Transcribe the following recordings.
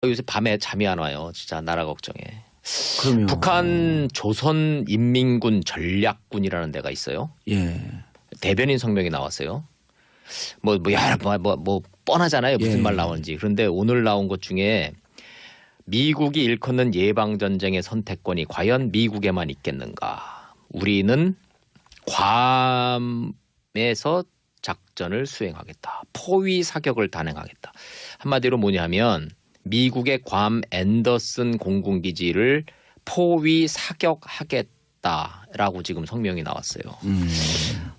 요새 밤에 잠이 안 와요. 진짜 나라 걱정에. 그러면 북한 조선인민군 전략군이라는 데가 있어요. 예. 대변인 성명이 나왔어요. 뭐 뻔하잖아요. 무슨 예. 말 나오는지. 그런데 오늘 나온 것 중에 미국이 일컫는 예방전쟁의 선택권이 과연 미국에만 있겠는가. 우리는 괌에서 작전을 수행하겠다. 포위 사격을 단행하겠다. 한마디로 뭐냐면 미국의 괌 앤더슨 공군기지를 포위 사격하겠다라고 지금 성명이 나왔어요.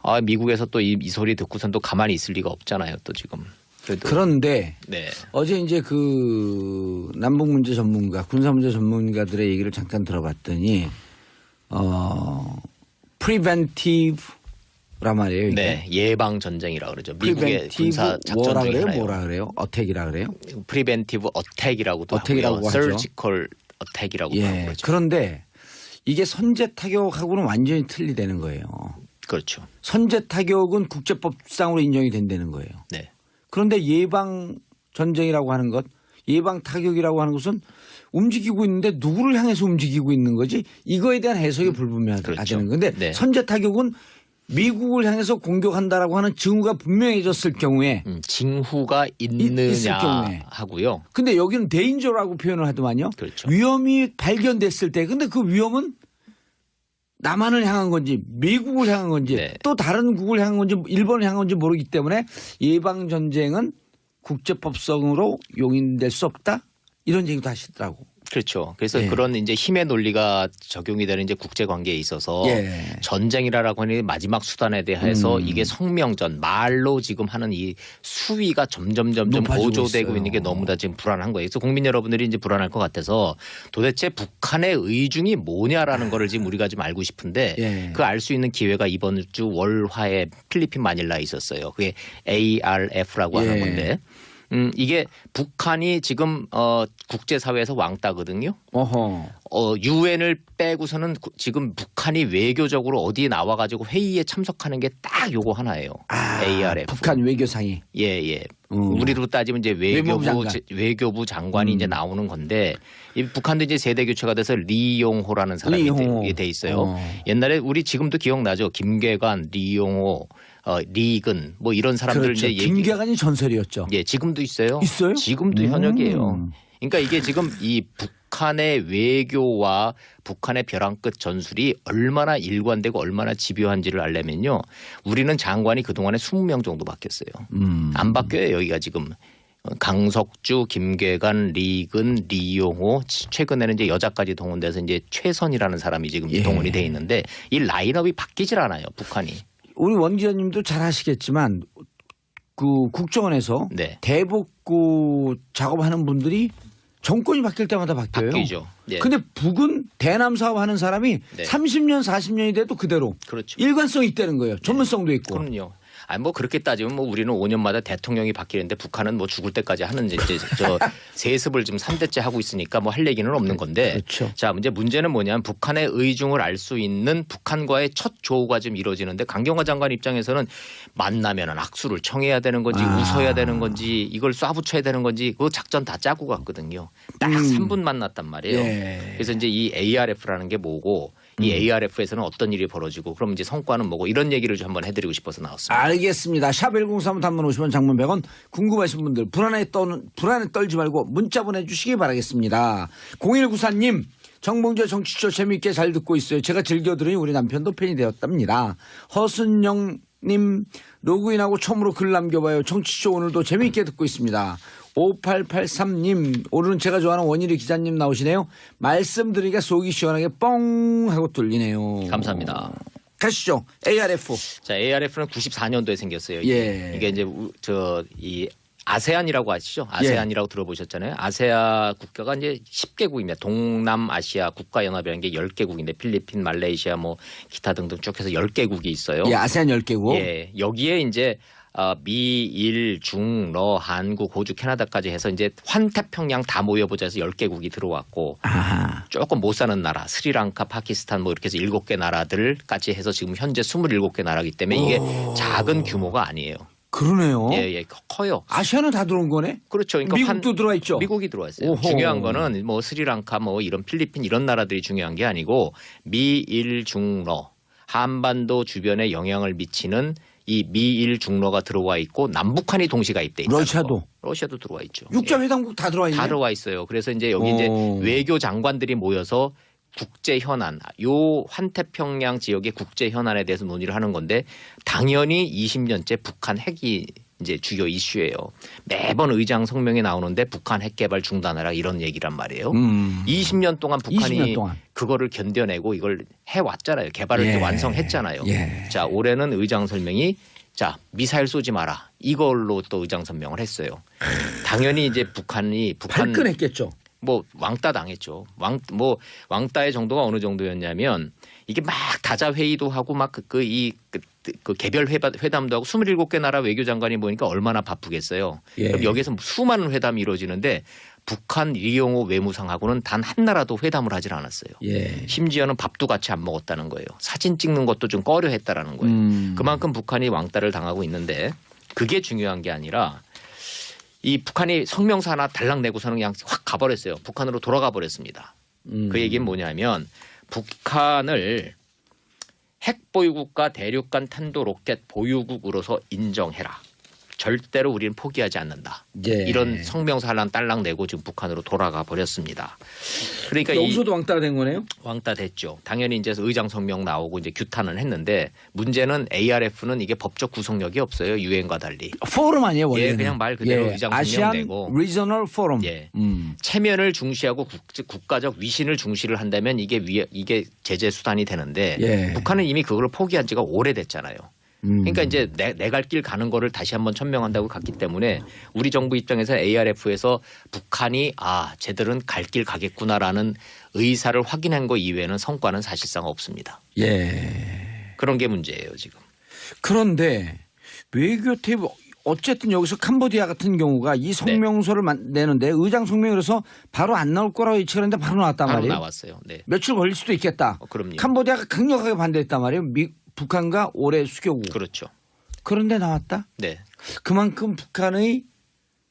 아, 미국에서 또 이 소리 듣고선 또 가만히 있을 리가 없잖아요. 또 지금. 그런데 네. 어제 이제 그 남북 문제 전문가, 군사 문제 전문가들의 얘기를 잠깐 들어봤더니 preventive란 말이에요. 이게. 네, 예방 전쟁이라 그러죠. 미국의 군사 작전 뭐라 중에 그래요? 하나예요. 뭐라 그래요? 어택이라 그래요? 프리벤티브 어택이라고도 어택이라고 하고요. 하죠. 서지컬 어택이라고도 하고 예. 그러죠. 그런데 이게 선제 타격하고는 완전히 틀리다는 거예요. 그렇죠. 선제 타격은 국제법상으로 인정이 된다는 거예요. 네. 그런데 예방 전쟁이라고 하는 것, 예방 타격이라고 하는 것은 움직이고 있는데 누구를 향해서 움직이고 있는 거지? 이거에 대한 해석이 불분명하다는 그렇죠. 건데 네. 선제 타격은 미국을 향해서 공격한다라고 하는 징후가 분명해졌을 경우에 징후가 있을 있느냐 경우에. 하고요. 근데 여기는 데인저라고 표현을 하더만요. 그렇죠. 위험이 발견됐을 때 근데 그 위험은 남한을 향한 건지 미국을 향한 건지 네. 또 다른 국을 향한 건지 일본을 향한 건지 모르기 때문에 예방 전쟁은 국제법성으로 용인될 수 없다 이런 얘기도 하시더라고. 그렇죠. 그래서 예. 그런 이제 힘의 논리가 적용이 되는 이제 국제 관계에 있어서 예. 전쟁이라고 하는 마지막 수단에 대해서 이게 성명전 말로 지금 하는 이 수위가 점점 높아지고 고조되고 있어요. 있는 게 너무나 지금 불안한 거예요. 그래서 국민 여러분들이 이제 불안할 것 같아서 도대체 북한의 의중이 뭐냐라는 거를 지금 우리가 좀 알고 싶은데 예. 그 알 수 있는 기회가 이번 주 월화에 필리핀 마닐라에 있었어요. 그게 ARF라고 예. 하는 건데. 이게 북한이 지금 국제사회에서 왕따거든요. 어허. 유엔을 빼고서는 지금 북한이 외교적으로 어디에 나와가지고 회의에 참석하는 게 딱 요거 하나예요. ARF. 북한 외교상이. 예. 우리로 따지면 이제 외교부 장관이 이제 나오는 건데 이 북한도 이제 세대 교체가 돼서 리용호라는 사람이 돼 있어요. 옛날에 우리 지금도 기억나죠. 김계관, 리용호, 리근 뭐 이런 사람들 그렇죠. 이제 김계관이 전설이었죠. 예, 지금도 있어요. 있어요? 지금도 현역이에요. 그러니까 이게 지금 이 북한의 외교와 북한의 벼랑 끝 전술이 얼마나 일관되고 얼마나 집요한지를 알려면요. 우리는 장관이 그동안에 20명 정도 바뀌었어요. 안 바뀌어요. 여기가 지금. 강석주, 김계관, 리근, 리용호 최근에는 이제 여자까지 동원돼서 이제 최선이라는 사람이 지금 동원이 돼 있는데 이 라인업이 바뀌질 않아요. 북한이. 우리 원 기자님도 잘 아시겠지만 그 국정원에서 네. 대북구 작업하는 분들이 정권이 바뀔 때마다 바뀌어요. 바뀌죠. 예. 근데 북은 대남 사업하는 사람이 네. 30년 40년이 돼도 그대로 그렇죠. 일관성이 있다는 거예요. 전문성도 있고. 그럼요. 아니 뭐 그렇게 따지면 뭐 우리는 5년마다 대통령이 바뀌는데 북한은 뭐 죽을 때까지 하는 이제 저 세습을 지금 3대째 하고 있으니까 뭐 할 얘기는 없는 건데. 그렇죠. 자, 문제는 뭐냐면 북한의 의중을 알 수 있는 북한과의 첫 조우가 좀 이루어지는데 강경화 장관 입장에서는 만나면은 악수를 청해야 되는 건지 웃어야 되는 건지 이걸 쏴붙여야 되는 건지 그 작전 다 짜고 갔거든요. 딱 3분 만났단 말이에요. 예. 그래서 이제 이 ARF라는 게 뭐고 이 ARF에서는 어떤 일이 벌어지고 그럼 이제 성과는 뭐고 이런 얘기를 좀 한번 해드리고 싶어서 나왔습니다. 알겠습니다. 샵 1035 단문 50원 장문 100원 궁금하신 분들 불안에 떨지 말고 문자 보내주시기 바라겠습니다. 0194님 정봉재 정치쇼 재미있게 잘 듣고 있어요. 제가 즐겨 들으니 우리 남편도 팬이 되었답니다. 허순영님 로그인하고 처음으로 글 남겨봐요. 정치쇼 오늘도 재미있게 듣고 있습니다. 5883님 오늘은 제가 좋아하는 원일이 기자님 나오시네요. 말씀드리니까 속이 시원하게 뻥 하고 뚫리네요. 감사합니다. 가시죠. ARF. 자, ARF는 94년도에 생겼어요. 예. 이게 이제 이 아세안이라고 아시죠? 아세안이라고 들어보셨잖아요. 아세아 국가가 이제 10개국입니다. 동남아시아 국가연합이라는 게 10개국인데 필리핀, 말레이시아 뭐 기타 등등 쭉 해서 10개국이 있어요. 예, 아세안 10개국. 예. 여기에 이제 미, 일, 중, 러, 한국, 호주, 캐나다까지 해서 이제 환태평양 다 모여보자 해서 10개국이 들어왔고 조금 못 사는 나라 스리랑카, 파키스탄 뭐 이렇게 해서 7개 나라들까지 해서 지금 현재 27개 나라이기 때문에 이게 작은 규모가 아니에요. 그러네요. 예, 커요. 아시아는 다 들어온 거네. 그렇죠. 그러니까 미국도 들어와 있죠. 미국이 들어왔어요. 오호. 중요한 거는 뭐 스리랑카 뭐 이런 필리핀 이런 나라들이 중요한 게 아니고 미일 중러 한반도 주변에 영향을 미치는 이 미일 중러가 들어와 있고 남북한이 동시 가입돼 있다. 러시아도 들어와 있죠. 육자회담국 다 들어와 있네. 다 들어와 있어요. 그래서 이제 여기 이제 외교 장관들이 모여서 국제 현안, 요 환태평양 지역의 국제 현안에 대해서 논의를 하는 건데 당연히 20년째 북한 핵이 이제 주요 이슈예요. 매번 의장 성명이 나오는데 북한 핵 개발 중단하라 이런 얘기란 말이에요. 20년 동안 북한이 20년 동안. 그거를 견뎌내고 이걸 해왔잖아요. 개발을 또 완성했잖아요. 자, 올해는 의장 설명이 자, 미사일 쏘지 마라. 이걸로 또 의장 설명을 했어요. 당연히 이제 북한 발끈했겠죠. 뭐 왕따 당했죠. 왕따의 정도가 어느 정도였냐면 이게 막 다자 회의도 하고 막 그 개별 회담도 하고 27개 나라 외교장관이 모이니까 얼마나 바쁘겠어요. 그럼 여기서 수많은 회담이 이루어지는데 북한 리용호 외무상하고는 단 한 나라도 회담을 하질 않았어요. 심지어는 밥도 같이 안 먹었다는 거예요. 사진 찍는 것도 좀 꺼려했다라는 거예요. 그만큼 북한이 왕따를 당하고 있는데 그게 중요한 게 아니라 이 북한이 성명서 하나 달랑 내고서는 그냥 확 가버렸어요. 북한으로 돌아가 버렸습니다. 그 얘기는 뭐냐면 북한을 핵보유국과 대륙간 탄도 로켓 보유국으로서 인정해라. 절대로 우리는 포기하지 않는다. 이런 성명서 하나 딸랑 내고 지금 북한으로 돌아가 버렸습니다. 그러니까 여기서도 왕따가 된 거네요? 왕따 됐죠. 당연히 이제 의장 성명 나오고 이제 규탄은 했는데 문제는 ARF는 이게 법적 구속력이 없어요. 유엔과 달리. 포럼 아니에요 원래는. 예, 그냥 말 그대로 의장 성명 내고. 아시안 리저널 포럼. 예. 체면을 중시하고 국가적 위신을 중시를 한다면 이게 제재 수단이 되는데 북한은 이미 그걸 포기한 지가 오래됐잖아요. 그러니까 이제 내 갈 길 가는 거를 다시 한번 천명한다고 갔기 때문에 우리 정부 입장에서 ARF에서 북한이 쟤들은 갈 길 가겠구나라는 의사를 확인한 거 이외에는 성과는 사실상 없습니다. 그런 게 문제예요 지금. 그런데 외교 테이블 어쨌든 여기서 캄보디아 같은 경우가 이 성명서를 내는데 의장 성명이라서 바로 안 나올 거라고 예측했는데 바로 나왔단 말이에요. 바로 나왔어요. 네. 며칠 걸릴 수도 있겠다. 그럼요. 캄보디아가 강력하게 반대했단 말이에요. 북한과 올해 수교국. 그렇죠. 그런데 나왔다. 네. 그만큼 북한의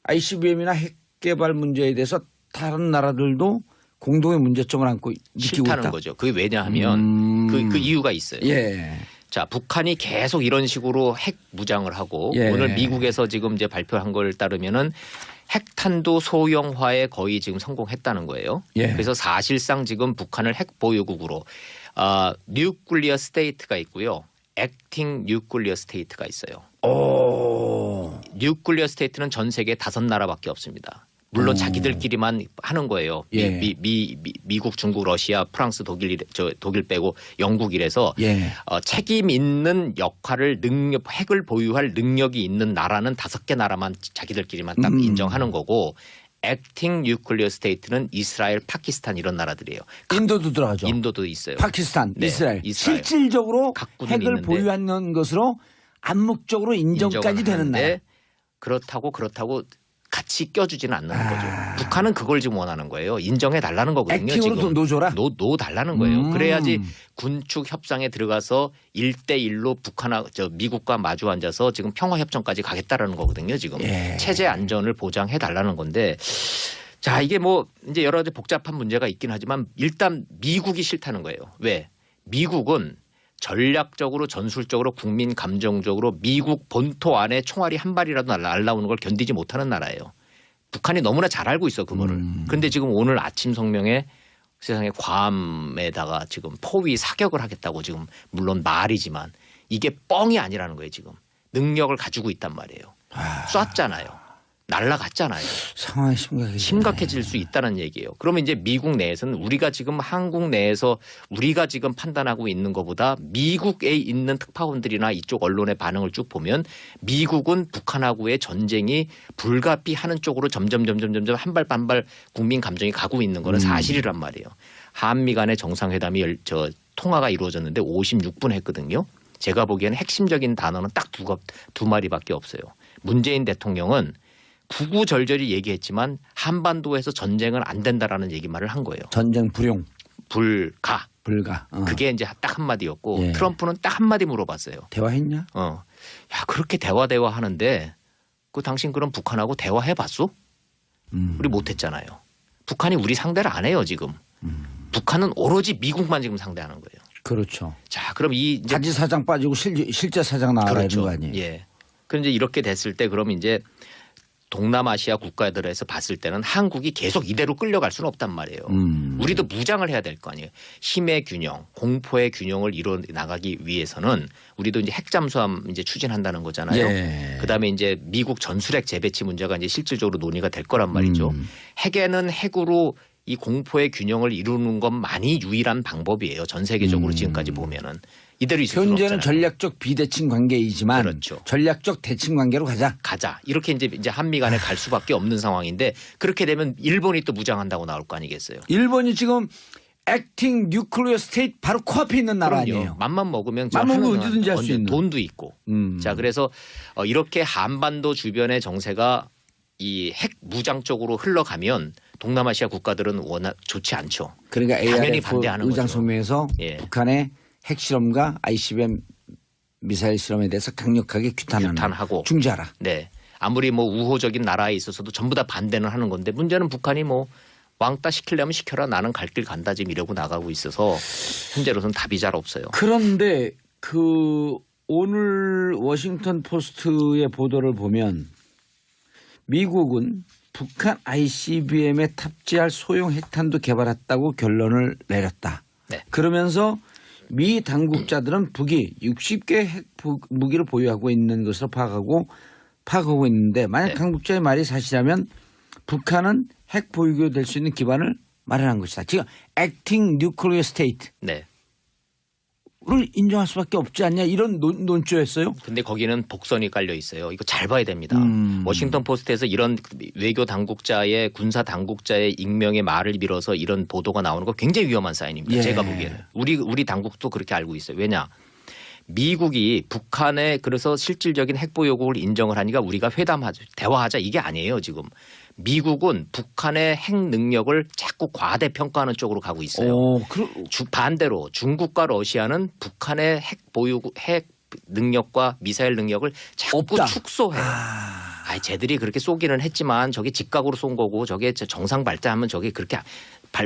ICBM이나 핵 개발 문제에 대해서 다른 나라들도 공동의 문제점을 안고 느끼고 싫다는 있다. 거죠. 그게 왜냐하면 그 이유가 있어요. 자, 북한이 계속 이런 식으로 핵 무장을 하고 오늘 미국에서 지금 이제 발표한 걸 따르면은 핵탄두 소형화에 거의 지금 성공했다는 거예요. 그래서 사실상 지금 북한을 핵 보유국으로 뉴클리어 스테이트가 있고요. 액팅 뉴클리어 스테이트가 있어요. 뉴클리어 스테이트는 전 세계 5나라밖에 없습니다. 물론 자기들끼리만 하는 거예요. 미국, 중국, 러시아, 프랑스, 독일 빼고 영국 이래서 책임 있는 역할을 핵을 보유할 능력이 있는 나라는 5개 나라만 자기들끼리만 딱 인정하는 거고 액팅 뉴클리어 스테이트는 이스라엘, 파키스탄 이런 나라들이에요. 인도도 들어가죠. 인도도 있어요. 파키스탄, 이스라엘. 실질적으로 핵을 있는데. 보유하는 것으로 암묵적으로 인정까지 되는 나라. 그렇다고 같이 껴주지는 않는 거죠. 북한은 그걸 지금 원하는 거예요. 인정해 달라는 거거든요. 액팅으로 지금. 놓줘라. 놓 달라는 거예요. 그래야지 군축 협상에 들어가서 1대1로 미국과 마주 앉아서 지금 평화 협정까지 가겠다라는 거거든요. 지금 체제 안전을 보장해 달라는 건데, 자 이게 뭐 이제 여러 가지 복잡한 문제가 있긴 하지만 일단 미국이 싫다는 거예요. 왜? 미국은 전략적으로 전술적으로 국민 감정적으로 미국 본토 안에 총알이 한 발이라도 날라오는 걸 견디지 못하는 나라예요. 북한이 너무나 잘 알고 있어 그거를. 그런데 지금 오늘 아침 성명에 세상에 괌에다가 지금 포위 사격을 하겠다고 지금 물론 말이지만 이게 뻥이 아니라는 거예요 지금. 능력을 가지고 있단 말이에요. 쐈잖아요. 날라갔잖아요. 상황이 심각해질 수 있다는 얘기예요. 그러면 이제 미국 내에서는 우리가 지금 한국 내에서 우리가 지금 판단하고 있는 것보다 미국에 있는 특파원들이나 이쪽 언론의 반응을 쭉 보면 미국은 북한하고의 전쟁이 불가피하는 쪽으로 점점 한 발 국민 감정이 가고 있는 거는 사실이란 말이에요. 한미 간의 정상회담이 통화가 이루어졌는데 56분 했거든요. 제가 보기에는 핵심적인 단어는 딱 두 마디밖에 없어요. 문재인 대통령은 구구절절히 얘기했지만 한반도에서 전쟁은 안 된다라는 얘기만을 한 거예요. 전쟁 불가. 그게 이제 딱 한마디였고 트럼프는 딱 한마디 물어봤어요. 대화했냐? 야 그렇게 대화 하는데 그 당신 그럼 북한하고 대화해봤어? 우리 못했잖아요. 북한이 우리 상대를 안 해요 지금. 북한은 오로지 미국만 지금 상대하는 거예요. 그렇죠. 자 그럼 이 이제 가지 사장 빠지고 실제 사장 나와야 그렇죠. 되는 거 아니에요? 예. 그런데 이렇게 됐을 때 그럼 이제 동남아시아 국가들에서 봤을 때는 한국이 계속 이대로 끌려갈 수는 없단 말이에요. 우리도 무장을 해야 될 거 아니에요. 힘의 균형, 공포의 균형을 이뤄 나가기 위해서는 우리도 이제 핵 잠수함 이제 추진한다는 거잖아요. 예. 그다음에 이제 미국 전술핵 재배치 문제가 이제 실질적으로 논의가 될 거란 말이죠. 핵에는 핵으로 이 공포의 균형을 이루는 것만이 유일한 방법이에요. 전 세계적으로 지금까지 보면은 이대로 있을 수는 현재는 없잖아요. 전략적 비대칭 관계이지만 그렇죠. 전략적 대칭 관계로 가자. 이렇게 이제 한미 간에 갈 수밖에 없는 상황인데 그렇게 되면 일본이 또 무장한다고 나올 거 아니겠어요. 일본이 지금 액팅 뉴클리어 스테이트 바로 코앞에 있는 나라 그럼요. 아니에요. 맘만 먹으면 맘만 먹으면 하는 언제든지 할수 있는. 돈도 있고. 자 그래서 이렇게 한반도 주변의 정세가 이 핵 무장 쪽으로 흘러가면 동남아시아 국가들은 워낙 좋지 않죠. 그러니까 당연히 ARF 반대하는 의장 거죠. 성명에서 예. 북한의 핵실험과 ICBM 미사일 실험에 대해서 강력하게 규탄하고 중지하라. 네. 아무리 뭐 우호적인 나라에 있어서도 전부 다 반대는 하는 건데 문제는 북한이 뭐 왕따 시키려면 시켜라 나는 갈 길 간다 지금 이러고 나가고 있어서 현재로서는 답이 잘 없어요. 그런데 그 오늘 워싱턴 포스트의 보도를 보면 미국은 북한 ICBM에 탑재할 소형 핵탄도 개발했다고 결론을 내렸다. 네. 그러면서 미 당국자들은 북이 60개 핵 무기를 보유하고 있는 것으로 파악하고 있는데 만약 네. 당국자의 말이 사실이라면 북한은 핵 보유국이 될 수 있는 기반을 마련한 것이다. 지금 액팅 뉴클리어 스테이트. 네. 를 인정할 수밖에 없지 않냐 이런 논조였어요. 근데 거기는 복선이 깔려 있어요. 이거 잘 봐야 됩니다. 워싱턴 포스트에서 이런 외교 당국자의 군사 당국자의 익명의 말을 빌어서 이런 보도가 나오는 거 굉장히 위험한 사인입니다. 예. 제가 보기에는 우리 당국도 그렇게 알고 있어요. 왜냐? 미국이 북한에 그래서 실질적인 핵 보유국을 인정을 하니까 우리가 대화하자 이게 아니에요. 지금 미국은 북한의 핵 능력을 자꾸 과대평가하는 쪽으로 가고 있어요. 반대로 중국과 러시아는 북한의 핵 능력과 미사일 능력을 자꾸 없다. 축소해. 쟤들이 그렇게 쏘기는 했지만 저게 직각으로 쏜 거고 저게 정상 발사하면 저게 그렇게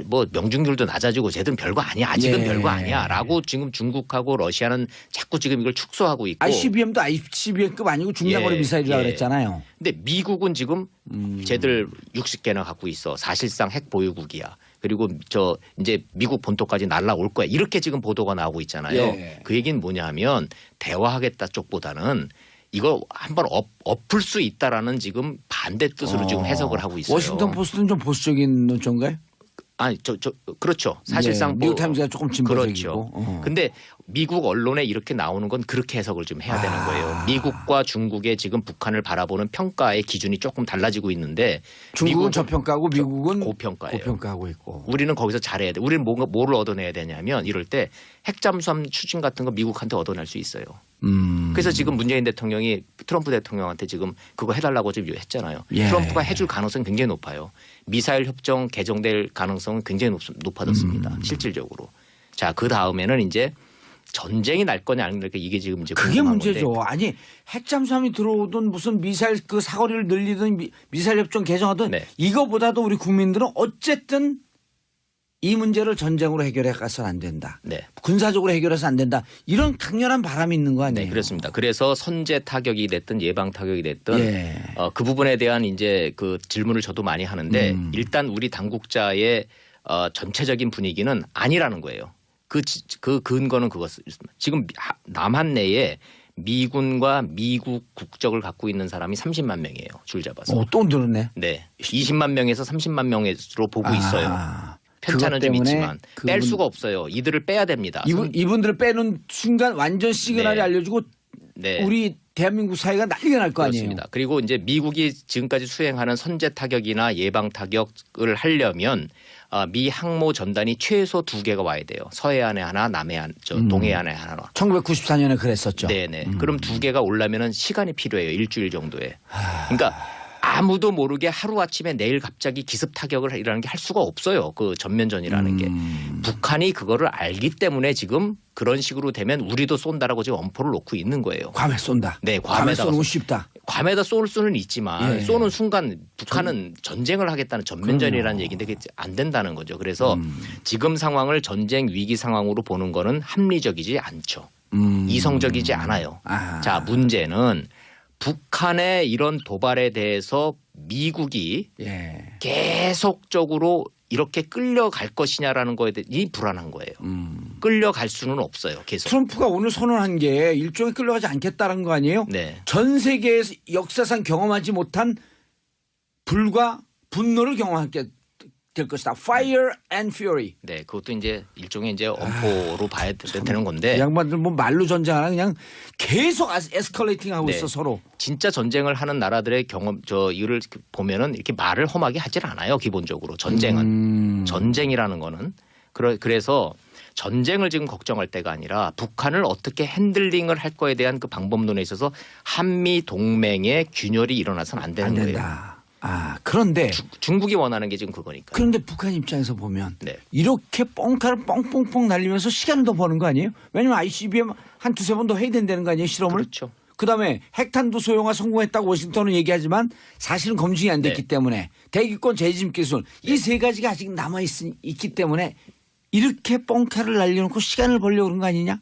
뭐 명중률도 낮아지고 쟤들은 별거 아니야. 아직은 별거 아니야라고 지금 중국하고 러시아는 자꾸 지금 이걸 축소하고 있고. ICBM도 ICBM급 아니고 중장거리 미사일이라고 그랬잖아요. 근데 미국은 지금 쟤들 60개나 갖고 있어. 사실상 핵 보유국이야. 그리고 이제 미국 본토까지 날라올 거야. 이렇게 지금 보도가 나오고 있잖아요. 예. 그 얘기는 뭐냐면 대화하겠다 쪽보다는 이걸 한번 엎을 수 있다라는 지금 반대 뜻으로 지금 해석을 하고 있어요. 워싱턴 포스트는 좀 보수적인 논조인가요? 아니 그렇죠. 사실상 미국 타임즈가 조금 진보적이고. 그렇죠. 근데 미국 언론에 이렇게 나오는 건 그렇게 해석을 좀 해야 되는 거예요. 미국과 중국의 지금 북한을 바라보는 평가의 기준이 조금 달라지고 있는데 중국은 저평가하고 미국은 고평가예요. 고평가하고 있고. 우리는 거기서 잘해야 돼. 우리는 뭐를 얻어내야 되냐면 이럴 때 핵잠수함 추진 같은 거 미국한테 얻어낼 수 있어요. 그래서 지금 문재인 대통령이 트럼프 대통령한테 지금 그거 해달라고 지금 했잖아요. 예. 트럼프가 해줄 가능성이 굉장히 높아요. 미사일 협정 개정될 가능성은 굉장히 높아졌습니다. 실질적으로. 자, 그 다음에는 이제 전쟁이 날 거냐 안 날 거냐 이게 지금 이제 그게 궁금한 문제죠. 건데. 아니 핵잠수함이 들어오든 무슨 미사일 그 사거리를 늘리든 미사일 협정 개정하든 네. 이거보다도 우리 국민들은 어쨌든 이 문제를 전쟁으로 해결해 가서는 안 된다. 네. 군사적으로 해결해서 안 된다. 이런 강렬한 바람이 있는 거 아니에요? 네, 그렇습니다. 그래서 선제 타격이 됐든 예방 타격이 됐든 예. 그 부분에 대한 이제 그 질문을 저도 많이 하는데 일단 우리 당국자의 전체적인 분위기는 아니라는 거예요. 그 근거는 그것입니다. 지금 남한 내에 미군과 미국 국적을 갖고 있는 사람이 30만 명이에요. 줄 잡아서. 또 늘었네. 네. 20만 명에서 30만 명으로 보고 있어요. 편차는 좀 있지만 뺄 수가 없어요. 이들을 빼야 됩니다. 이분들을 빼는 순간 완전 시그널이 네. 알려주고 네. 우리 대한민국 사회가 난리가 날 거 아니에요. 그렇습니다. 그리고 이제 미국이 지금까지 수행하는 선제 타격이나 예방 타격을 하려면 미 항모 전단이 최소 2개가 와야 돼요. 서해안에 하나, 동해안에 하나. 1994년에 그랬었죠. 네네. 그럼 2개가 오려면은 시간이 필요해요. 일주일 정도에. 그러니까 아무도 모르게 하루아침에 내일 갑자기 기습 타격을 이라는 게 할 수가 없어요. 그 전면전이라는 게. 북한이 그거를 알기 때문에 지금 그런 식으로 되면 우리도 쏜다라고 지금 엄포를 놓고 있는 거예요. 괌에 쏜다. 네, 괌에 쏘는 거 쉽다. 괌에다 쏠 수는 있지만 예. 쏘는 순간 북한은 전쟁을 하겠다는 전면전이라는 얘기인데 그게 안 된다는 거죠. 그래서 지금 상황을 전쟁 위기 상황으로 보는 거는 합리적이지 않죠. 이성적이지 않아요. 아. 자, 문제는 북한의 이런 도발에 대해서 미국이 예. 계속적으로 이렇게 끌려갈 것이냐라는 거에 대해 이 불안한 거예요. 끌려갈 수는 없어요. 계속. 트럼프가 오늘 선언한 게 일종의 끌려가지 않겠다는 거 아니에요? 네. 전 세계에서 역사상 경험하지 못한 불과 분노를 경험하게 될 것이다. Fire and Fury. 네, 그것도 이제 일종의 이제 엄포로 봐야 되는 건데 이 양반들 뭐 말로 전쟁하나 그냥 계속 에스컬레이팅하고 네. 있어 서로. 진짜 전쟁을 하는 나라들의 경험 이를 보면은 이렇게 말을 험하게 하질 않아요. 기본적으로 전쟁은 전쟁이라는 거는 그래서 전쟁을 지금 걱정할 때가 아니라 북한을 어떻게 핸들링을 할 거에 대한 그 방법론에 있어서 한미 동맹의 균열이 일어나서는 안 되는 안 거예요. 된다. 아 그런데 중국이 원하는 게 지금 그거니까. 그런데 북한 입장에서 보면 네. 이렇게 뻥카를 뻥뻥뻥 날리면서 시간을 더 버는 거 아니에요? 왜냐면 ICBM 한 두세 번 더 해야 된다는 거 아니에요? 실험을. 그렇죠. 그다음에 핵탄두 소형화 성공했다고 워싱턴은 얘기하지만 사실은 검증이 안 됐기 네. 때문에 대기권 재짐 기술 이 세 가지가 아직 남아 있기 때문에 이렇게 뻥카를 날려놓고 시간을 벌려고 그런 거 아니냐?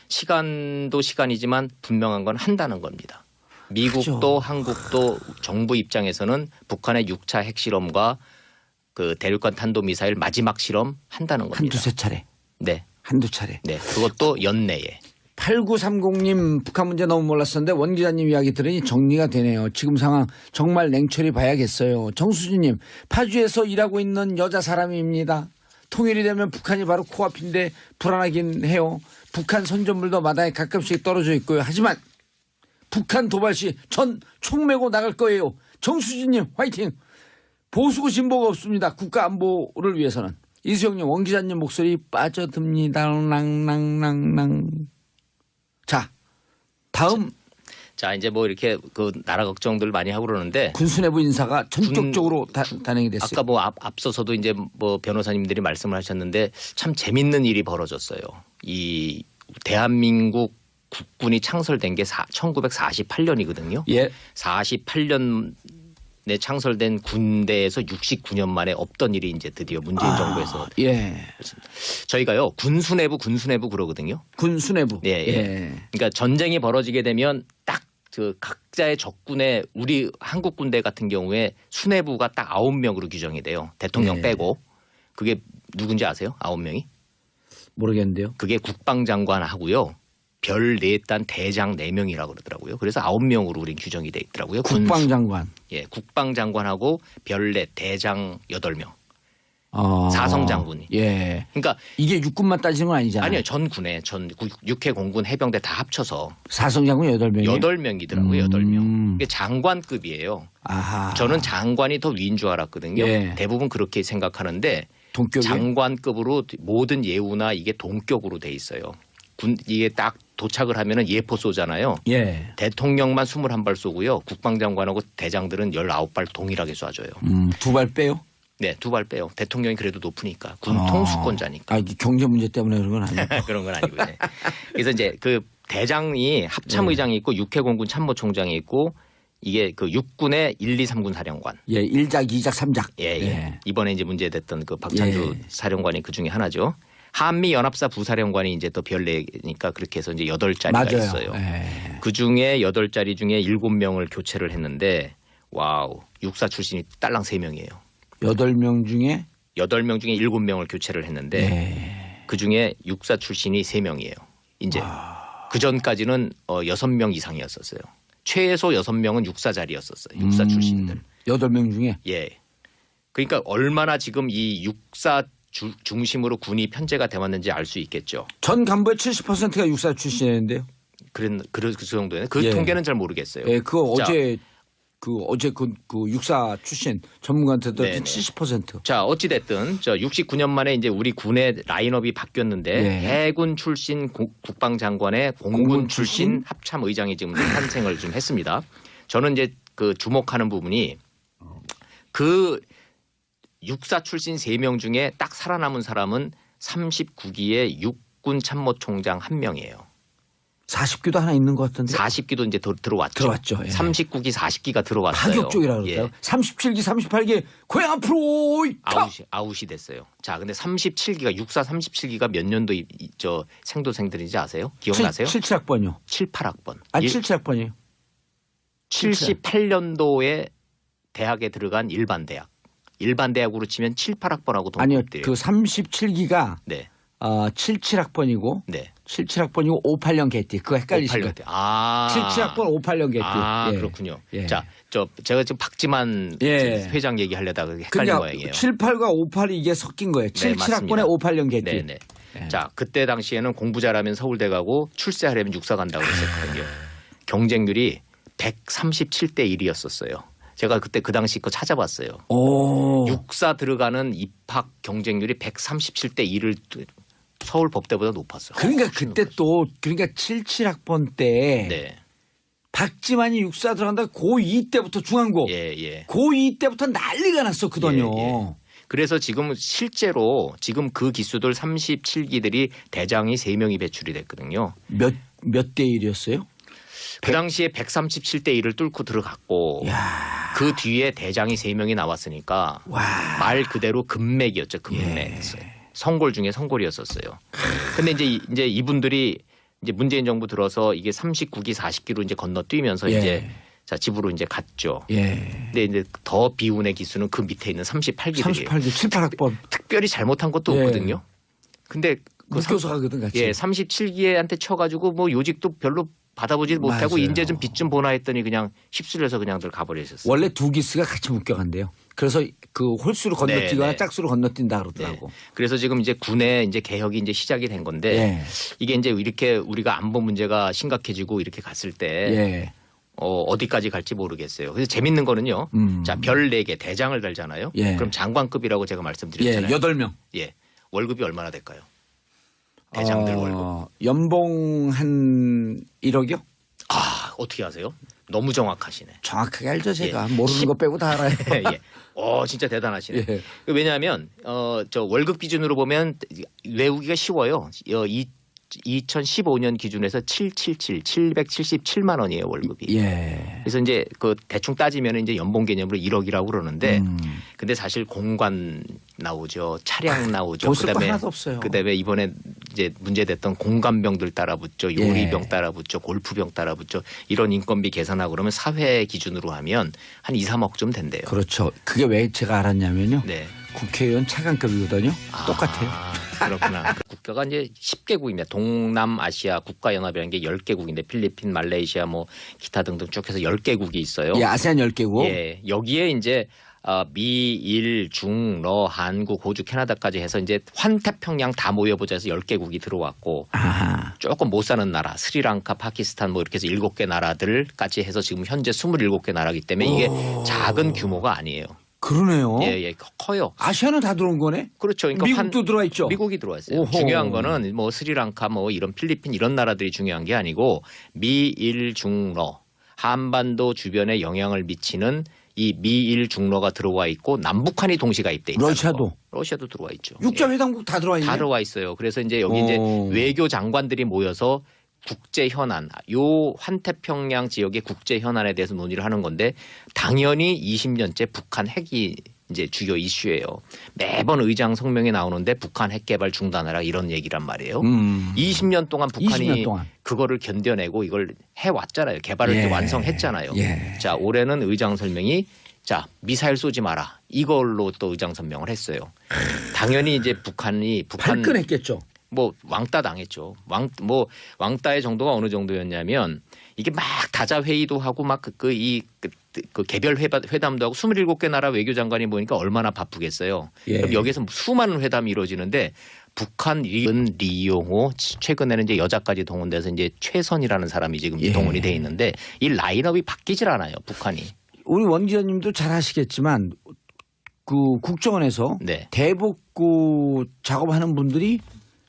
시간도 시간이지만 분명한 건 한다는 겁니다. 미국도 그렇죠. 한국도 정부 입장에서는 북한의 6차 핵실험과 그 대륙간 탄도미사일 마지막 실험 한다는 겁니다. 한두세 차례. 네. 한두 차례. 네. 그것도 연내에. 8930님 북한 문제 너무 몰랐었는데 원 기자님 이야기 들으니 정리가 되네요. 지금 상황 정말 냉철히 봐야겠어요. 정수진님 파주에서 일하고 있는 여자 사람입니다. 통일이 되면 북한이 바로 코앞인데 불안하긴 해요. 북한 선전물도 마당에 가끔씩 떨어져 있고요. 하지만 북한 도발 시 전 총 메고 나갈 거예요. 정수진님 화이팅. 보수고 진보가 없습니다. 국가 안보를 위해서는. 이수영님 원 기자님 목소리 빠져듭니다. 낭낭낭낭. 자 다음 자, 이제 뭐 이렇게 그 나라 걱정들 많이 하고 그러는데 군수내부 인사가 전격적으로 단행이 됐어요. 아까 뭐 앞서서도 이제 뭐 변호사님들이 말씀을 하셨는데 참 재밌는 일이 벌어졌어요. 이 대한민국 국군이 창설된 게 1948년이거든요. 예. 48년에 창설된 군대에서 69년 만에 없던 일이 이제 드디어 문재인 정부에서 예. 저희가요 군수내부 그러거든요. 군수내부. 예, 예. 그러니까 전쟁이 벌어지게 되면 딱 그 각자의 적군의 우리 한국 군대 같은 경우에 수뇌부가 딱 9명으로 규정이 돼요. 대통령 예. 빼고. 그게 누군지 아세요? 9명이? 모르겠는데요. 그게 국방장관하고요. 별 4단 대장 4명이라고 그러더라고요. 그래서 9명으로 우린 규정이 돼 있더라고요. 국방장관. 예, 국방장관하고 별 4 대장 8명. 사성장군이. 예. 그러니까 이게 육군만 따지는 건 아니잖아요. 아니요. 전군에 육해 공군 해병대 다 합쳐서 사성장군 8명이요? 8명이더라고요. 8명. 이게 장관급이에요. 아하. 저는 장관이 더 위인 줄 알았거든요. 예. 대부분 그렇게 생각하는데 동격이 장관급으로 모든 예우나 이게 동격으로 돼 있어요. 이게 딱 도착을 하면은 예포 쏘잖아요. 예. 대통령만 21발 쏘고요. 국방장관하고 대장들은 19발 동일하게 쏴줘요. 2발 빼요? 네, 2발 빼요. 대통령이 그래도 높으니까 군 통수권자니까. 이게 경제 문제 때문에 그런 건 아니고. 그런 건 아니고요. 네. 그래서 이제 그 대장이 합참의장이 있고 육해공군 참모총장이 있고 이게 그 육군의 1, 2, 3군 사령관. 예, 1작, 2작, 3작. 예, 예. 예. 이번에 이제 문제됐던 그 박찬주 사령관이 그 중에 하나죠. 한미 연합사 부사령관이 이제 또 별 4니까 그렇게 해서 이제 8자리가 맞아요. 있어요. 예. 그 중에 8자리 중에 7명을 교체를 했는데 와우, 육사 출신이 딸랑 3명이에요. 8명 중에 8명 중에 7명을 교체를 했는데 예. 그 중에 육사 출신이 3명이에요. 이제 그 전까지는 6명 이상이었었어요. 최소 6명은 육사 자리였었어요. 육사 출신들. 8명 중에 예. 그러니까 얼마나 지금 이 육사 중심으로 군이 편제가 돼 왔는지 알 수 있겠죠. 전 간부의 70%가 육사 출신인데요. 그 정도는 그 예. 통계는 잘 모르겠어요. 예, 그거 자, 어제 그 육사 출신 전문가한테도 네네. 70%. 자, 어찌 됐든 69년 만에 이제 우리 군의 라인업이 바뀌었는데 예. 해군 출신 국방장관의 공군 출신 합참의장이 지금 탄생을 좀 했습니다. 저는 이제 그 주목하는 부분이 그 육사 출신 3명 중에 딱 살아남은 사람은 39기의 육군 참모총장 1명이에요. 40기도 하나 있는 것 같은데. 40기도 이제 들어왔죠. 들어왔죠. 예. 39기, 40기가 들어왔어요. 파격적이라고 그럴까요? 37기, 38기 고향 앞으로 아웃이 됐어요. 자, 근데 37기가 육사 37기가 몇 년도 저 생도생들인지 아세요? 기억나세요? 77학번이요. 78학번. 아니 77학번이요. 78년도에 대학에 들어간 일반 대학. 일반 대학으로 치면 7, 8학번하고 아니요. 동급들이에요. 그 37기가 네. 77학번이고 네. 77학번이고 58년 개띠. 그거 헷갈리시죠? 58년 대. 아. 77학번 58년 개띠. 아, 예. 그렇군요. 예. 자, 제가 지금 박지만 예. 회장 얘기하려다가 헷갈린 그러니까 모양이에요. 78과 58이 이게 섞인 거예요. 네, 77학번에 58년 개띠. 네, 네. 예. 자, 그때 당시에는 공부 잘하면 서울대 가고 출세하려면 육사 간다고 했었거든요. 경쟁률이 137대 1이었었어요. 제가 그때 그 당시 거 찾아봤어요. 오. 육사 들어가는 입학 경쟁률이 137대 1을 서울 법대보다 높았어요. 그러니까 그때 또 그러니까 77학번 때 네. 박지만이 육사 들어간다 고2 때부터 중앙고 예, 예. 고2 때부터 난리가 났었거든요. 예, 예. 그래서 지금 실제로 지금 그 기수들 37기들이 대장이 3명이 배출이 됐거든요. 몇 대 1이었어요? 그 당시에 137대 1을 뚫고 들어갔고 그 뒤에 대장이 3명이 나왔으니까 와. 말 그대로 금맥이었죠. 금맥. 예. 성골 중에 성골이었었어요. 근데 이제 이분들이 이제 문재인 정부 들어서 이게 39기 40기로 이제 건너뛰면서 예. 이제 자 집으로 이제 갔죠. 예. 근데 이제 더 비운의 기수는 그 밑에 있는 38기들이에요. 38기 7, 8학번 특별히 잘못한 것도 예. 없거든요. 근데 그 묶여서 가거든 같이. 예, 37기한테 쳐가지고 뭐 요직도 별로 받아보지 못하고 맞아요. 인제 좀 빚 좀 보나 했더니 그냥 휩쓸려서 그냥들 가버리셨어요. 원래 두 기수가 같이 묶여간대요. 그래서 그 홀수로 건너뛰거나 네. 짝수로 건너뛴다 네. 그러더라고. 그래서 지금 이제 군의 이제 개혁이 이제 시작이 된 건데 예. 이게 이제 이렇게 우리가 안보 문제가 심각해지고 이렇게 갔을 때 예. 어디까지 갈지 모르겠어요. 그래서 재밌는 거는요. 자, 별 4개 대장을 달잖아요. 예. 그럼 장관급이라고 제가 예. 말씀드렸잖아요. 8명. 예. 월급이 얼마나 될까요? 대장들 월급. 연봉 한 1억이요? 아, 어떻게 아세요? 너무 정확하시네. 정확하게 알죠 제가. 예. 모르는 거 빼고 다 알아요. 예. 진짜 대단하시네. 예. 왜냐하면 저 월급 기준으로 보면 외우기가 쉬워요. 2015년 기준에서 777만 원이에요 월급이. 예. 그래서 이제 그 대충 따지면 이제 연봉 개념으로 1억이라고 그러는데, 근데 사실 공관 나오죠, 차량 나오죠. 돈 쓸 거 하나도 없어요. 그다음에 이번에 이제 문제됐던 공관병들 따라붙죠, 예. 요리병 따라붙죠, 골프병 따라붙죠. 이런 인건비 계산하고 그러면 사회 기준으로 하면 한 2, 3억 좀 된대요. 그렇죠. 그게 왜 제가 알았냐면요. 네. 국회의원 차관급이거든요. 똑같아요. 그렇구나. 국가가 이제 10개국입니다. 동남아시아 국가연합이라는 게 10개국인데 필리핀, 말레이시아 뭐 기타 등등 쭉 해서 10개국이 있어요. 예, 아세안 10개국. 예. 여기에 이제 미, 일, 중, 러, 한국, 호주, 캐나다까지 해서 이제 환태평양 다 모여보자 해서 10개국이 들어왔고 아하. 조금 못 사는 나라 스리랑카, 파키스탄 뭐 이렇게 해서 7개 나라들까지 해서 지금 현재 27개 나라이기 때문에 이게 작은 규모가 아니에요. 그러네요. 예, 커요. 아시아는 다 들어온 거네. 그렇죠. 그러니까 미국도 들어와 있죠. 미국이 들어왔어요. 오호. 중요한 거는 뭐 스리랑카 뭐 이런 필리핀 이런 나라들이 중요한 게 아니고 미, 일, 중, 러 한반도 주변에 영향을 미치는 이 미일 중러가 들어와 있고 남북한이 동시 가입돼 있다. 러시아도 들어와 있죠. 육자회담국 다 들어와 있네. 다 들어와 있어요. 그래서 이제 여기 이제 외교 장관들이 모여서 국제 현안, 요 환태평양 지역의 국제 현안에 대해서 논의를 하는 건데 당연히 20년째 북한 핵이 이제 주요 이슈예요. 매번 의장 성명에 나오는데 북한 핵 개발 중단하라 이런 얘기란 말이에요. 20년 동안 북한이 20년 동안. 그거를 견뎌내고 이걸 해왔잖아요. 개발을 이제 완성했잖아요. 예. 자, 올해는 의장 설명이 자, 미사일 쏘지 마라. 이걸로 또 의장 설명을 했어요. 당연히 이제 북한 발끈했겠죠. 뭐 왕따 당했죠. 왕따의 정도가 어느 정도였냐면 이게 막 다자 회의도 하고 막 그 개별 회담도 하고 27개 나라 외교장관이 모이니까 얼마나 바쁘겠어요. 예. 그럼 여기서 수많은 회담이 이루어지는데 북한 리용호 최근에는 이제 여자까지 동원돼서 이제 최선이라는 사람이 지금 예. 동원이 돼 있는데 이 라인업이 바뀌질 않아요. 북한이. 우리 원 기자님도 잘 아시겠지만 그 국정원에서 네. 대북구 작업하는 분들이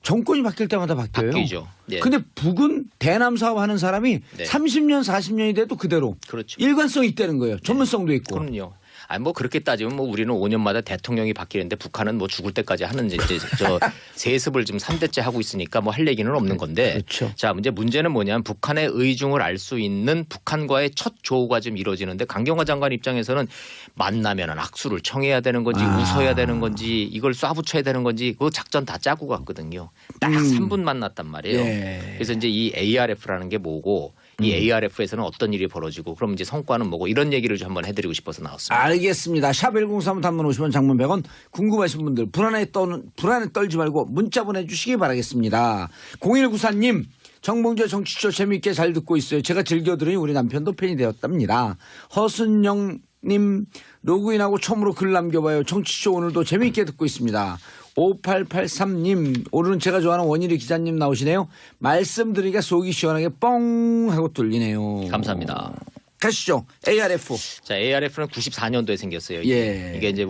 정권이 바뀔 때마다 바뀌어요. 바뀌죠. 네. 근데 북은 대남 사업 하는 사람이 네. 30년 40년이 돼도 그대로 그렇죠. 일관성이 있다는 거예요. 전문성도 있고. 그럼요. 아니 뭐 그렇게 따지면 뭐 우리는 5년마다 대통령이 바뀌는데 북한은 뭐 죽을 때까지 하는 이제 저 세습을 지금 3대째 하고 있으니까 뭐 할 얘기는 없는 건데. 그렇죠. 자, 문제는 뭐냐면 북한의 의중을 알 수 있는 북한과의 첫 조우가 지금 이루어지는데 강경화 장관 입장에서는 만나면은 악수를 청해야 되는 건지 웃어야 되는 건지 이걸 쏴붙여야 되는 건지 그 작전 다 짜고 갔거든요. 딱 3분 만났단 말이에요. 예. 그래서 이제 이 ARF라는 게 뭐고 이 ARF에서는 어떤 일이 벌어지고 그럼 이제 성과는 뭐고 이런 얘기를 좀 한번 해드리고 싶어서 나왔습니다. 알겠습니다. 샵 1035 단문 50원 장문 100원 궁금하신 분들 불안에 떨지 말고 문자 보내주시기 바라겠습니다. 0194님 정봉재 정치쇼 재미있게 잘 듣고 있어요. 제가 즐겨 들으니 우리 남편도 팬이 되었답니다. 허순영님 로그인하고 처음으로 글 남겨봐요. 정치쇼 오늘도 재미있게 듣고 있습니다. 5883님 오늘은 제가 좋아하는 원일이 기자님 나오시네요. 말씀드리니까 속이 시원하게 뻥 하고 뚫리네요. 감사합니다. 가시죠. ARF. 자, ARF는 94년도에 생겼어요. 예. 이게 이제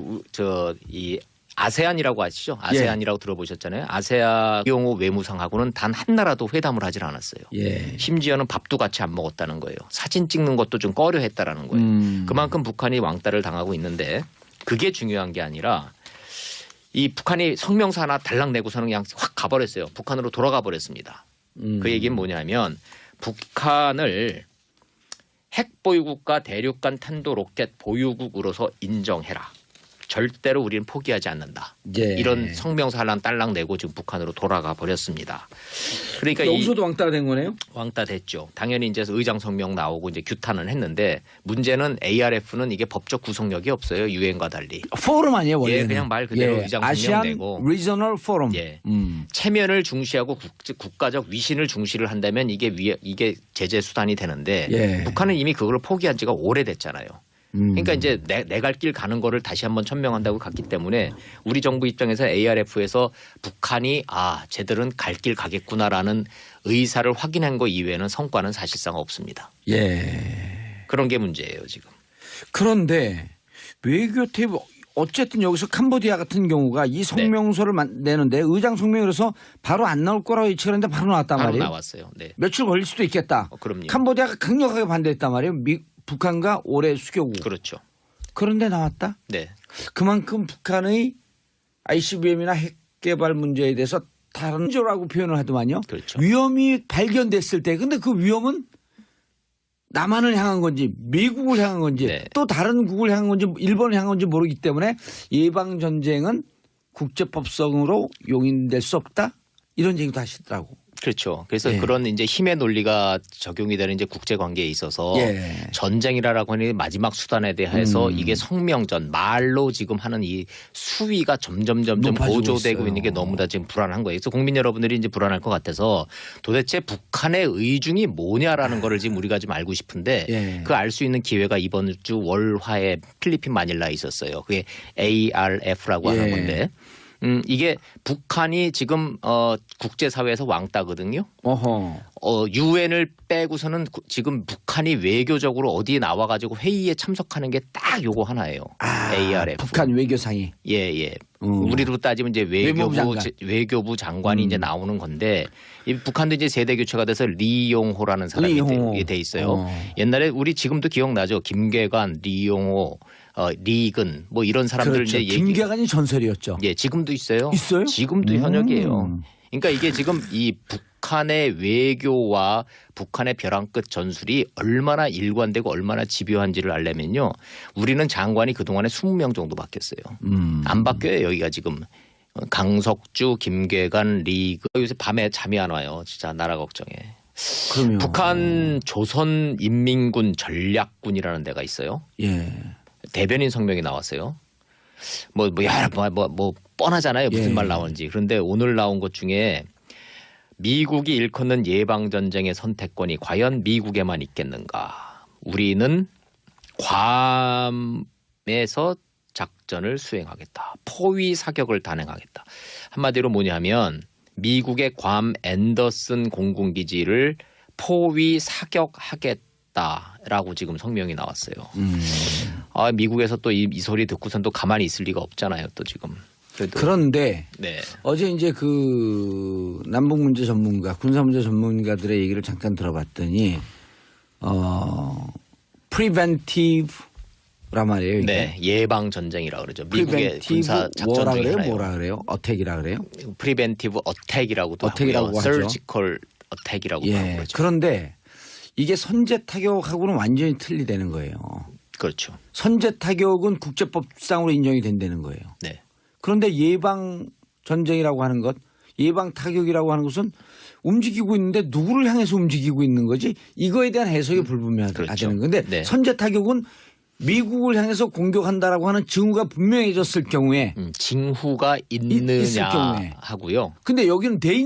이 아세안이라고 아시죠? 아세안이라고 들어보셨잖아요. 아세안 이용호 외무상하고는 단 한 나라도 회담을 하질 않았어요. 예. 심지어는 밥도 같이 안 먹었다는 거예요. 사진 찍는 것도 좀 꺼려했다라는 거예요. 그만큼 북한이 왕따를 당하고 있는데 그게 중요한 게 아니라 이 북한이 성명서 하나 달랑 내고서는 그냥 확 가버렸어요. 북한으로 돌아가 버렸습니다. 그 얘기는 뭐냐면 북한을 핵 보유국과 대륙간 탄도 로켓 보유국으로서 인정해라. 절대로 우리는 포기하지 않는다. 예. 이런 성명서 하나 딸랑 내고 지금 북한으로 돌아가 버렸습니다. 그러니까 여기서도 왕따가 된 거네요? 왕따 됐죠. 당연히 이제 의장 성명 나오고 이제 규탄은 했는데 문제는 ARF는 이게 법적 구속력이 없어요. 유엔과 달리. 포럼 아니에요 원래는? 예, 그냥 말 그대로 의장 성명 아시안 내고. 리저널 포럼. 예. 체면을 중시하고 국가적 위신을 중시를 한다면 이게 제재 수단이 되는데 예. 북한은 이미 그걸 포기한 지가 오래됐잖아요. 그러니까 이제 내 갈 길 가는 거를 다시 한번 천명한다고 갔기 때문에 우리 정부 입장에서 ARF에서 북한이 쟤들은 갈 길 가겠구나라는 의사를 확인한 거 이외에는 성과는 사실상 없습니다. 예. 그런 게 문제예요 지금. 그런데 외교 테이블 어쨌든 여기서 캄보디아 같은 경우가 이 성명서를 내는데 의장 성명이라서 바로 안 나올 거라고 예측했는데 바로 나왔단 바로 말이에요. 나왔어요. 네. 며칠 걸릴 수도 있겠다. 그럼요. 캄보디아가 강력하게 반대했단 말이에요. 북한과 올해 수교국. 그렇죠. 그런데 나왔다. 네. 그만큼 북한의 ICBM이나 핵 개발 문제에 대해서 다른 조라고 표현을 하더만요. 그렇죠. 위험이 발견됐을 때 근데 그 위험은 남한을 향한 건지 미국을 향한 건지 네. 또 다른 국을 향한 건지 일본을 향한 건지 모르기 때문에 예방 전쟁은 국제법성으로 용인될 수 없다 이런 얘기도 하시더라고. 그렇죠. 그래서 예. 그런 이제 힘의 논리가 적용이 되는 이제 국제 관계에 있어서 예. 전쟁이라고 하는 마지막 수단에 대해서 이게 성명전 말로 지금 하는 이 수위가 점점 높아지고 고조되고 있어요. 있는 게 너무나 지금 불안한 거예요. 그래서 국민 여러분들이 이제 불안할 것 같아서 도대체 북한의 의중이 뭐냐라는 거를 지금 우리가 좀 알고 싶은데 예. 그 알 수 있는 기회가 이번 주 월화에 필리핀 마닐라에 있었어요. 그게 ARF라고 하는 예. 건데. 이게 북한이 지금 국제사회에서 왕따거든요. 어허. 유엔을 빼고서는 지금 북한이 외교적으로 어디에 나와가지고 회의에 참석하는 게 딱 요거 하나예요. ARF. 북한 외교상이. 예. 우리로 따지면 이제 외교부 장관이 이제 나오는 건데 이 북한도 이제 세대 교체가 돼서 리용호라는 사람이 돼 있어요. 옛날에 우리 지금도 기억나죠. 김계관, 리용호. 리근 뭐 이런 사람들 그렇죠. 이제 김계관이 전설이었죠. 예, 지금도 있어요. 있어요? 지금도 현역이에요. 그러니까 이게 지금 이 북한의 외교와 북한의 벼랑 끝 전술이 얼마나 일관되고 얼마나 집요한지를 알려면요. 우리는 장관이 그동안에 20명 정도 바뀌었어요. 안 바뀌어요. 여기가 지금. 강석주, 김계관, 리그. 요새 밤에 잠이 안 와요. 진짜 나라 걱정에. 그럼요. 북한 조선인민군 전략군이라는 데가 있어요. 예. 대변인 성명이 나왔어요. 뭐 뻔하잖아요. 무슨 예. 말 나오는지. 그런데 오늘 나온 것 중에 미국이 일컫는 예방 전쟁의 선택권이 과연 미국에만 있겠는가? 우리는 괌에서 작전을 수행하겠다. 포위 사격을 단행하겠다. 한마디로 뭐냐면 미국의 괌 앤더슨 공군기지를 포위 사격하겠다라고 지금 성명이 나왔어요. 미국에서 또 이 소리 듣고선 또 가만히 있을 리가 없잖아요. 또 지금. 그래도 그런데 네. 어제 이제 그 남북 문제 전문가, 군사 문제 전문가들의 얘기를 잠깐 들어봤더니 preventive란 말이에요. 이게. 네, 예방 전쟁이라 그러죠. 미국의 프리벤티브 군사 작전 워라 중에 그래요? 하나예요. 뭐라 그래요? 어택이라 그래요? 프리벤티브 어택이라고도 어택이라고 하고요. 하죠. 서지컬 어택이라고도 하고 예. 그러죠. 그런데 이게 선제 타격하고는 완전히 틀리다는 거예요. 그렇죠. 선제 타격은 국제법상으로 인정이 된다는 거예요. 네. 그런데 예방 전쟁이라고 하는 것, 예방 타격이라고 하는 것은 움직이고 있는데 누구를 향해서 움직이고 있는 거지? 이거에 대한 해석이 불분명하다는 그렇죠. 건데 네. 선제 타격은 미국을 향해서 공격한다라고 하는 징후가 분명해졌을 경우에 징후가 있을 있느냐 경우에. 하고요. 근데 여기는 대인